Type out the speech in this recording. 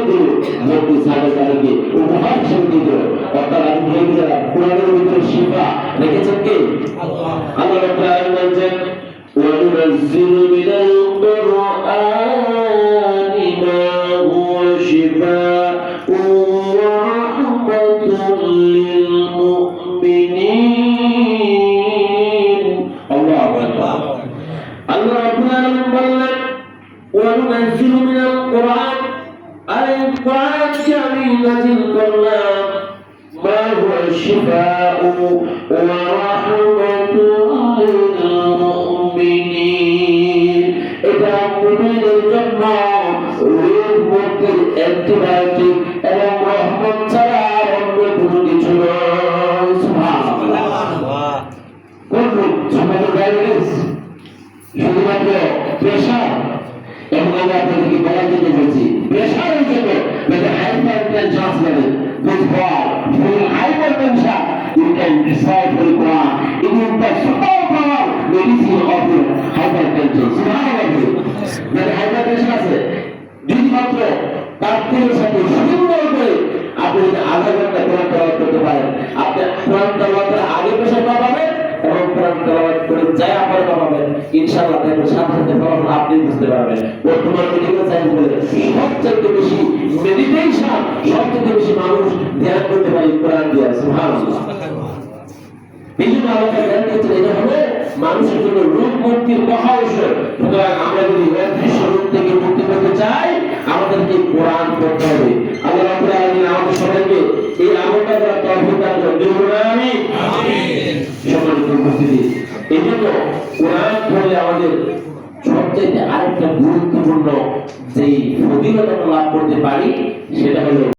দিল মূর্তি সাহাবাকে উপহার হিসেবে দিল। অর্থাৎ আমি বলে দিলাম কোরআনের ভিতরে শিফা রেখেছেন কে? আল্লাহ রাব্বুল আলামিন বলেন وَنُنَزِّلُ مِنَ الْقُرْآنِ مَا هُوَ شِفَاءٌ وَرَحْمَةٌ لِّلْمُؤْمِنِينَ আল্লাহু আকবার। আল্লাহ রাব্বুল আলামিন বলেন وَنُنَزِّلُ مِنَ الْقُرْآنِ الْقُرْآنَ আমি নাযিল করলাম ما هو شفاء ورحمة للمؤمنين এটা মুমিনের জন্য রোগ মুক্তির অ্যান্টিবায়োটিক এবং রহমত ছাড়া অন্য কোনো কিছু নয়। সুবহানাল্লাহ। কোন রোগ? সামান্য ডায়াবেটিস, শুধুমাত্র প্রেশার, এবং আমি আপনাদেরকে বলার জন্য বলছি প্রেশারের জন্য হাইপারটেনশন আছে with God, for hypertension, you can decide for God. It is the super power medicine of the hypertension. Subhanallah. When hypertension আছে, দুই মাত্র তার সাথে সুন্দর করে আপনি আধা ঘন্টা কোরআন তেলাওয়াত করতে পারেন। আপনি কোরআন তেলাওয়াতের আগে প্রেশার পাবেন এবং কোরআন তেলাওয়াত করে যায় পরে পাবেন। ইনশাআল্লাহ দেখবেন সাথে সাথে ফলাফল আপনি বুঝতে পারবেন। বর্তমান মেডিকেল সায়েন্স বলে সবচেয়ে বেশি মেডিটেশন, সবচেয়ে বেশি মানুষ ধ্যান করতে পারে কোরআন দিয়ে। সুবহানাল্লাহ। বিভিন্ন আলোচনা ধ্যান দিচ্ছে, এটা হলো মানুষের জন্য রোগ মুক্তির মহা ঔষধ। সুতরাং আমরা যদি অদৃশ্য রোগ থেকে মুক্তি পেতে চাই আমাদেরকে কোরআন পড়তে হবে। আল্লাহ রাব্বুল আলামিন আমাদের সবাইকে এই আমলটা করার তৌফিক দান করুন। আমিন। আমিন। সম্মানিত উপস্থিতি, এই জন্য কোরআন পড়লে আমাদের সবচেয়ে আরেকটা গুরুত্বপূর্ণ যেই ফজিলত আমরা লাভ করতে পারি সেটা হলো